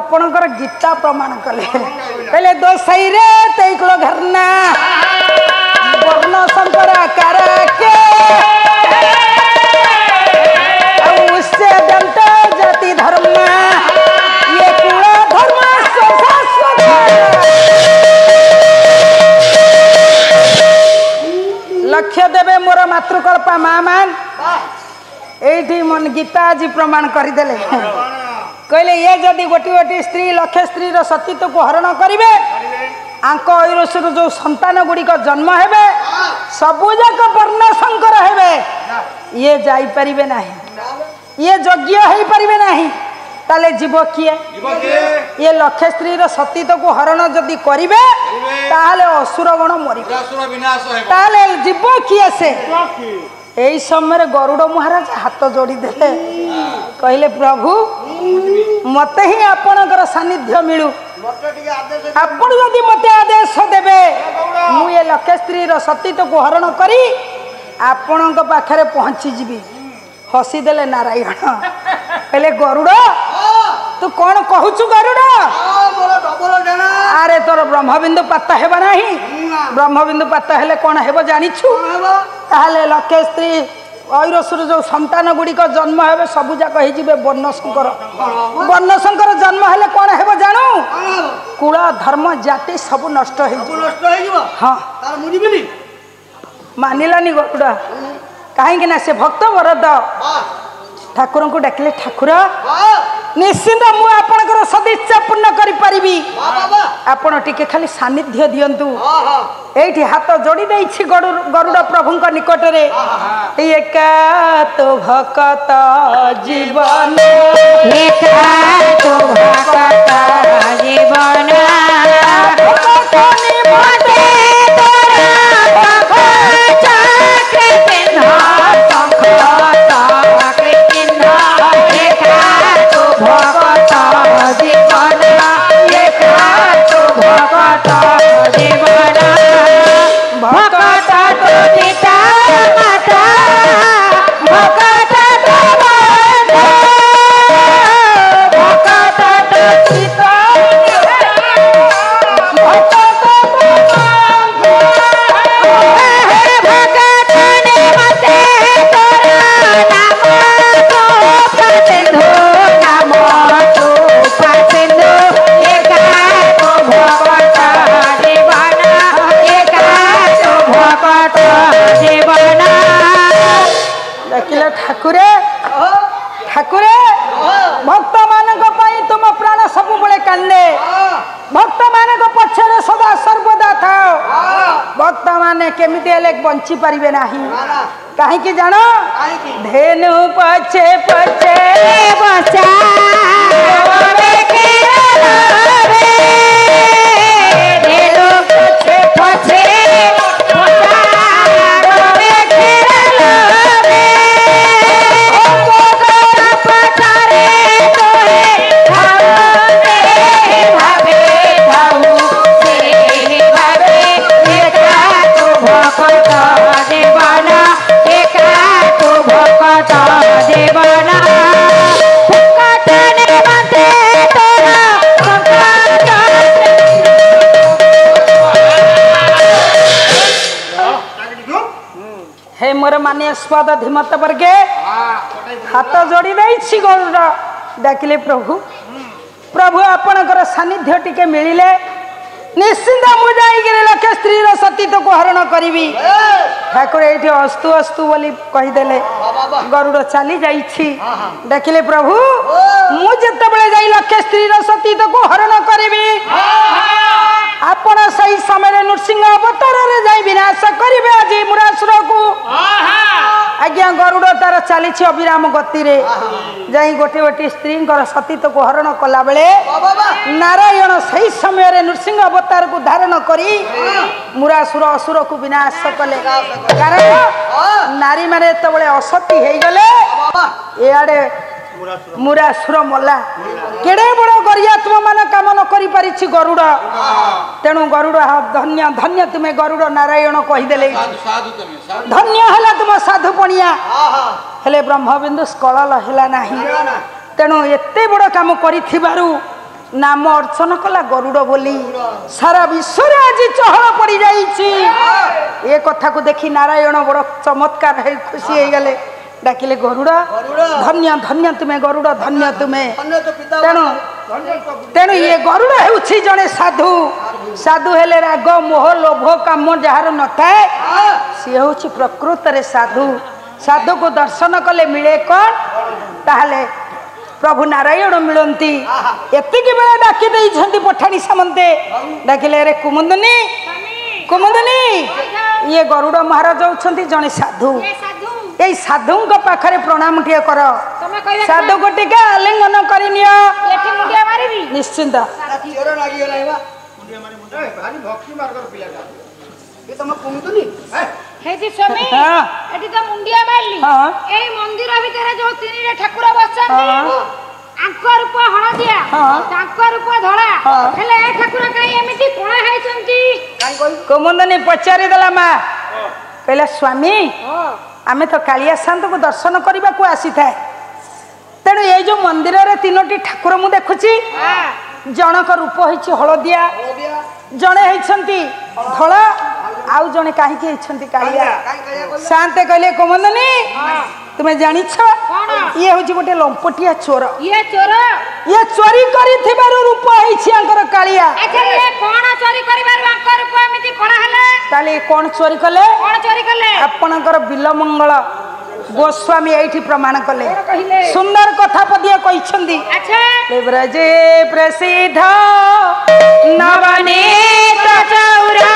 आपणकर गीता प्रमाण कले कहले दोसाई रे तैकुल घरना वर्ण शंकर के उससे दंत जाति धर्म ये कुल धर्म लक्ष्य देवे मोर मातृकल्पा माँ मान एठी मन गीता आज प्रमाण करदेले कहले ये जदि गोटी गोटी स्त्री लक्ष्य स्त्री सतीत्व को हरण करेंगे आंक ऐरसर जो संतान गुड़िक जन्म हेबे सबुजाक वर्ण शंकर हेबे ये जाई परिबे नाही ये यज्ञ हो परिबे नाही ताले जीव किए ये लक्ष्य स्त्री सतीत्व को हरण जदि करेंगे ताले असुर गण मरिबे ताले जीव किए से यही समय गरुड़ महाराज हाथ जोड़ी देले कहले प्रभु मते ही आपणकर सानिध्य मिलू आपण यदि मते आदेश देबे मु ये लक्ष्य स्त्री सतीत्व को हरण करी आपण पाखरे पहुंची जीवी हसी देले नारायण कहले गरुड़ तू कौन कहूचु गरुड़ अरे तोर ब्रह्मबिंदु पत्ता हेबा नाही ब्रह्मबिंदु पत्ता हेले कौन हेबो जानिछु ताहले लक्ष्य स्त्री ऐरसुर जो संतान गुड़िक जन्म हे सबुजाक वर्ण शंकर जन्म हेले कौन हेबो जानू कुल धर्म जाति सब नष्ट हाँ मानिलानी गरुड़ कहीं ना से भक्त वरद ठाकुर को डाकिले ठाकुर निश्चिंत मु आपनकर सदिच्छा पूर्ण करि परिबी आपण टिके खाली सानिध्य दियंतु एठी हाथ जोड़ी देछि गरुड़ प्रभुंक निकट रे एका तो भक्त जीवन एका तो भक्त जीवन कोनी मोटे तोरा भक्त चक्र पिन्हा भगत जीवन भगत जीवन भगत तो पिता माता भगत तो भगत तो पिता भगत ने मते तोरा नाम ठाकुरे ठाकुरे भक्त मानक पई तुम प्राण सब बळे कांदे भक्त मानक पछरे सदा सर्वदा थाओ भक्त माने केमिति हेले बंची परिबे नाही काहे कि जानो धेनु पछे पछे बचा रे रे धेनु पछे पछे हे मोर माने स्पद धीमत वर्गे हाथ जोड़ी देछि गरुड़ डाकिले प्रभु प्रभु आपणकर सानिध्य टिके मिलिले निश्चिंत मु जाई लक्ष्य स्त्री सतीत्व को हरण करी ठाकुर ये अस्तु अस्तु बोली कहीदेले गरुड़ चली जाइछि डाकिले प्रभु मु जेतेबेले जाई लक्ष्य स्त्री सतीत्व को हरण करी आपण सही समय नृसिंह अवतार रे जाई विनाश करिवे आज मुरासुर को आज्ञा गरुड़ तार चली अविराम गति रे जाई गोटे गोटे स्त्री सतीत्व को हरण कला बेले नारायण सही समय नृसिंह अवतार को धारण करी मुरासुर असुर को विनाश कले कारण नारी माने तबले असती हे गले एआडे मुरासुर मला केड़े बड़ गरियात्म मान काम न करि परिछि गरुड़ तेणु गरुड़ धन्य धन्य तुमे गरुड़ नारायण कहीदेले धन्य हला तुम साधु पणिया हेले ब्रह्मबिंदु स्कल हेला नाही तेणु एते बड़ काम करिथिबारु नाम अर्चन कला गरुड़ बोली सारा विश्व आज चहल पड़ जा कथा को देखी नारायण बड़ चमत्कार है खुशी हो गले डाकिले गरुड़ धन्य धन्य तुम्हें गरुड़ धन्य तुम्हें तेणु तेणु ये गरुड़ है जड़े साधु साधु हेले राग मोह लोभ काम जार न थाए सी हूँ प्रकृत रे साधु साधु को दर्शन कले मिले कौन ताहले प्रभु नारायण मिलती एतिक बेला डाकी देइछंती पठाणी सामंते डाकिले रे कुमुंदनी कुमुंदनी ये गरुड़ महाराज होउछंती जने साधु ए साधु को पाखरे प्रणाम टिए कर साधु को टिके आलिंगन करिनियो एठी मुंडिया मारिबी निश्चिंत चोर लागी गला बा मुंडिया मारी मुंडिया भारी भक्ति मार्गर पिलाटा ये तम कुमुंदनी हेती स्वामी एठी तो मुंडिया मारली ए मंदिर भीतर जो तीन ठाकुर बसछंती आंको रूप हळदिया तांको रूप धळा हेले ए ठाकुर काई एमिति कोणा हैछंती काई कोई कुमुंदनी पचारि देला मा कहला स्वामी आमे तो कालिया शांत को दर्शन करने को आसी था तेणु ये जो मंदिर रे तीनोटी ठाकुर मु देखुची जनक रूप होइछि हळदिया जणे होइछंती धळा आउ जणे काहे के होइछंती कालिया शांते कहले कुमुंदनी तुम्हें जानी छ ये होछि गोटे लंपटिया चोर ये चोरी करी थिबारु रूप होइछि अंकर कालिया अच्छा ये कोन चोरी करिबार अंकर रूप एमिति कोणा हले ताले कोन चोरी कले आपणकर बिलमंगल गोस्वामी एठी प्रमाण कले सुंदर कथा पदिया कहिछंदी अच्छा ब्रजे प्रसिद्ध नवनीत चौरा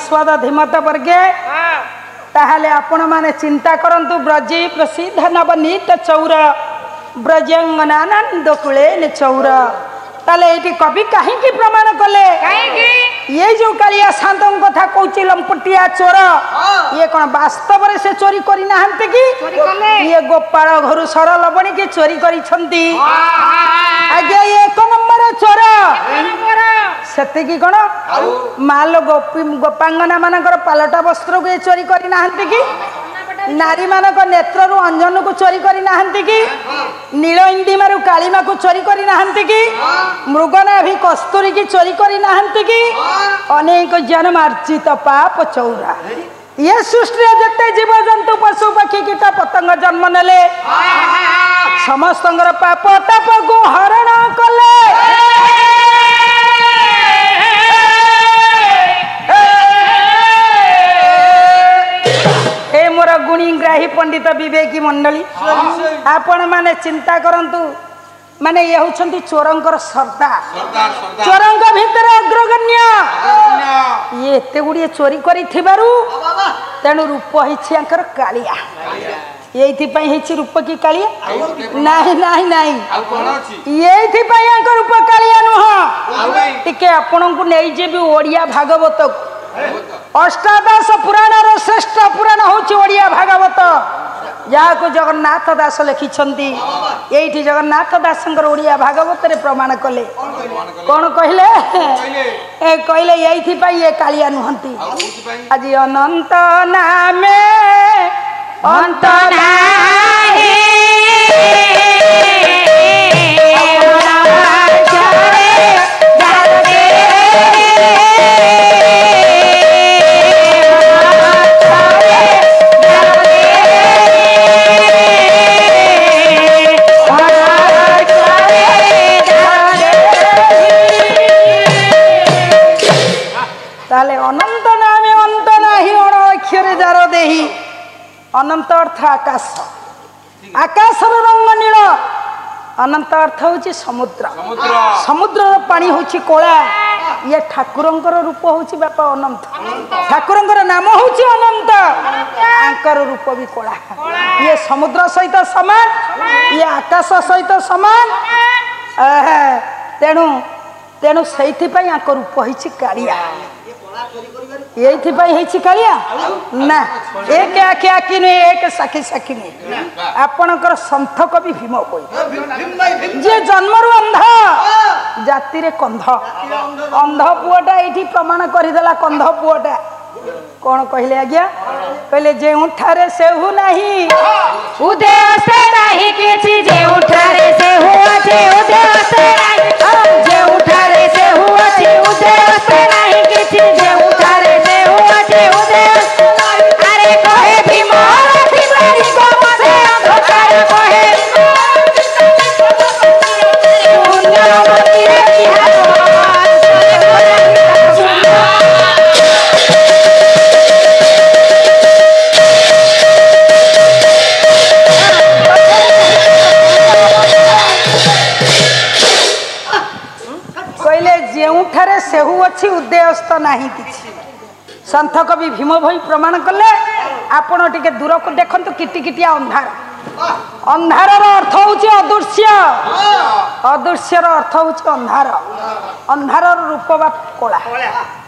स्वाद धीमत वर्गे ताहले आपण माने चिंता करंतु ब्रजे प्रसिद्ध नवनीत चौर ब्रजंगनानंद कुले चौर ताले एटी कवि काहे की प्रमाण कले ये जो कालिया शांत कथा कहूची लंपटिया चोर ये कौन वास्तव रे से चोरी करी नाहंते कि ये गोपाल घर सरल बणी की चोरी करी छंती आगे ये एक नंबर चोर सेते की कोन माल गोपांगना मानकर पालटा वस्त्र को चोरी करी नाहंते कि नारी मानक नेत्र रु अंजन को चोरी करी नाहंते कि नील इंडिमा रु कालीमा को चोरी करी नाहंते कि मृगना भी कस्तूरी की चोरी करी नाहंते कि अनेक जन्म अर्जित पाप चौरा ये सृष्टि जते जीव जंतु पशु पक्षी कीट पतंग जन्म नेले समस्त पाप ताप को हरण कले मोर गुणीग्राही पंडित विवेकी मंडली आपण माने चिंता करंतु माने ये होछंती चोरंकर सरदार चोरंक भितर अग्रगण्य ये एते गुडी चोरी करी थिबारु तेनु रूप हिछि अंकर कालिया एथि पई हिछि रूप की कालिया नाही नाही नाही आ कोन अछि एथि पई अंकर रूप कालिया नुह टिके आपन को नै जेबी ओडिया भागवत अष्टादश पुराण रो श्रेष्ठ पुराण होछि ओडिया भागवत जहाँ को जगन्नाथ दास लिखिछंती एठी जगन्नाथ दासंकर ओडिया भागवत रे प्रमाण कले कोन कहले ए कहले एथि पई ये कालिया नुहंती आज अनंत नामे अंत नाही ताले अनंत नामे अंत नाही अण अक्षरे जार देही अनंत अर्थ आकाश आकाश रंग नील अनंत अर्थ होची समुद्र समुद्र पानी होची कोला ये ठाकुरंकर रूप होची बापा अनंत ठाकुरंकर नाम होची अनंत आंकर रूप भी कोला ये समुद्र सहित समान ये आकाश सहित समान तेणु तेणु से रूप होची कालिया ये कालिया ना एक आखि आखि नुहे एक साखी साखी नुहे आपणकर सन्थ कवि भीम कोई जे जन्मरु अंध जाति रे कंध अंध पुआटा ये प्रमाण करदेला कंध पुआटा कौन कहले आज्ञा कहले जे उठारे से हु नहीं उदय से नहीं किछि जे उठारे से हुआ जे उदय से नहीं जे उठारे से हुआ जे उदय से नहीं किछि जे उठारे से हुआ जे उदय अरे कहे भीम तिवारी को मधे अंधकार कहे पुण्यवती रे बिहार जेउठारे सेहु अच्छी उदयस्त नहीं किछि संथ कवि भीम भई प्रमाण कले आपण टिके दूर को देखंतु किटिकिटिया अंधार अंधारर अर्थ होची अदृश्य अदृश्यर अर्थ होची अंधार अंधारर रूप बा कोला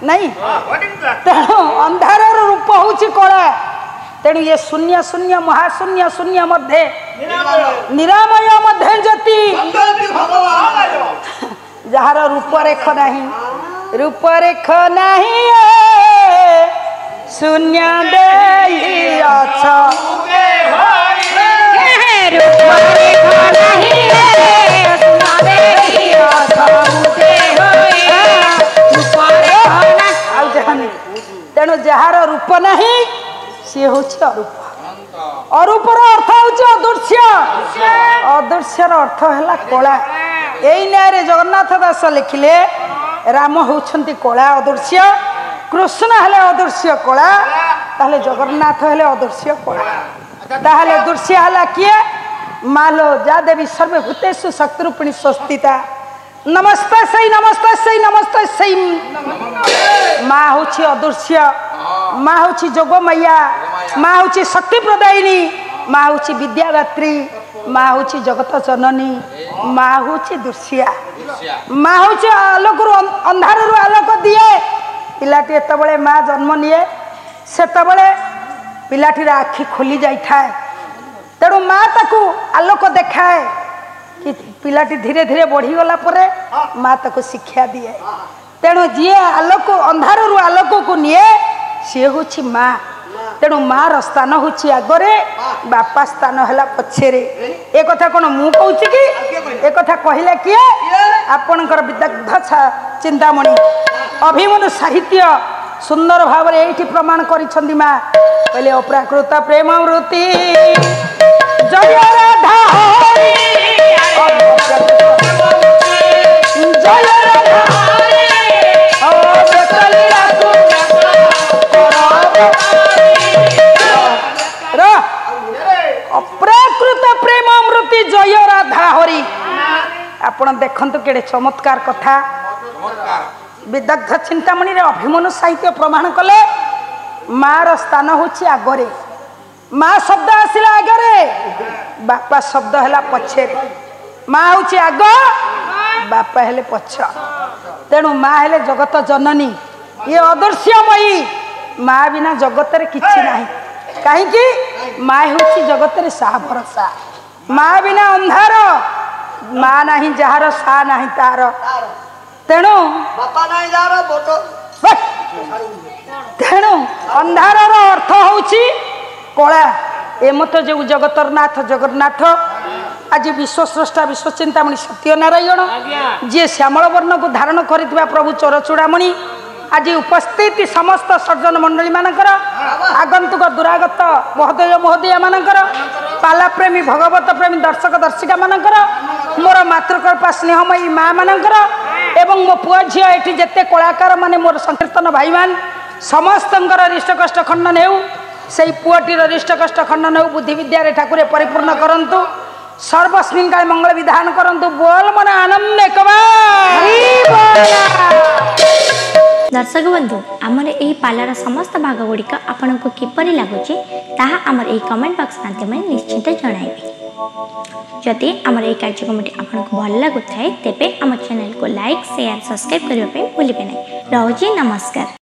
नहीं तेणु अंधारर रूप होची कोला तेणु ये शून्य शून्य महाशून्य शून्य मध्य निरामय मध्य ज्योति जार रूपरेख नहीं रूपरेख नहीं शून्य तेणु जार रूप नहीं सी हूँ अरूप अरूपर अर्थ हूँ अदृश्य अदृश्यर अर्थ है कला यही न्याय जगन्नाथ दास लिखिले राम होउछंती कला अदृश्य कृष्ण हेले अदृश्य कला ताहले जगन्नाथ हेले अदृश्य कला ताहले दृश्य हला किए मालो जा देवी सर्वभूतेषु शक्तिरूपिणी स्वस्तिता नमस्ते सही नमस्ते सही नमस्ते सही माँ होछि अदृश्य माँ होछि जोगमैया माँ होछि शक्ति प्रदायिनी माँ होछि विद्यादात्री माँ होछि जगत जननी माँ होछि दृश्या माँ होछि आलोक अंधार आलोक दिए पिलाटी एतबळे माँ जन्म निए सेतबळे पिलाटीर आखि खोली जाई थाए तेणु माँ ताकू आलोक देखाए कि पिलाटी धीरे धीरे बढ़ी गला परे माँ ताकू शिक्षा दिए तेणु जी आलोक अंधार आलोक को निए सी होछि माँ तेणु माँ स्थान होछि आगरे बापा स्थान है पछेरे एक कथा कौन मु कहूँ कि एक कथा कहले किए आपणकर विदग्ध चिंतामणि अभिमन्यु साहित्य सुंदर भाव ये प्रमाण करिछंदी माँ कहले अप्राकृत प्रेम वृत्ति जय राधा हरि जय राधा अप्राकृत प्रेम अमृति जय राधा हरि आपण देखंतु केड़े चमत्कार कथा विदग्ध चिंतामणि रे अभिमन्यु साहित्य प्रमाण कले मार स्थान होछि आगरे माँ शब्द आसिला आगरे बापा शब्द हैला पछेरे माँ होछि आग बापा हेले पछ तेणु माँ हेले जगत जननी ये अदृश्यमयी माँ बिना जगत रे किछि नाही कहीं माँ हूँ जगत साहा भरसा माँ बिना अंधार माँ नहीं जार सा नहीं तार तेणु तेणु अंधार अर्थ हूँ कला एमत जो जगतर नाथ जगन्नाथ आज विश्वस्रष्टा विश्वचिंतामणि सत्यनारायण जी श्यामल वर्ण को धारण करथिबा प्रभु चोरचूड़ामणि आज उपस्थित समस्त सर्जन मंडली मानकर आगंतुक दुरागत महोदय महोदया मानकर पाला प्रेमी भगवत प्रेमी दर्शक दर्शिका मानकर मोर मातृकृपा स्नेहमयी माँ मानकर एवं मो पुआ झील ये जिते कलाकार माने मोर संकीर्तन भाई मान समस्त रिष्टकष्ट खंडन हो से पुआटीर रिष्टकष्ट खंडन हो बुद्धि विद्या ठाकुर परिपूर्ण करंतु सर्वस्मिन काल मंगल विधान करंतु बोल मन आनंद कबा दर्शक बंधु आमर यही पालार समस्त भाग गुड़िक आपण को किपरि लगुच ताहा आमर यही कमेंट बॉक्स माध्यम निश्चित जणाइबे। जदि आमर यही कार्यक्रमटी आपण को भल लगुଥାଏ तेबे आम चैनल को लाइक शेयर सब्सक्राइब करने भूलिबे नहीं। रहुछि नमस्कार।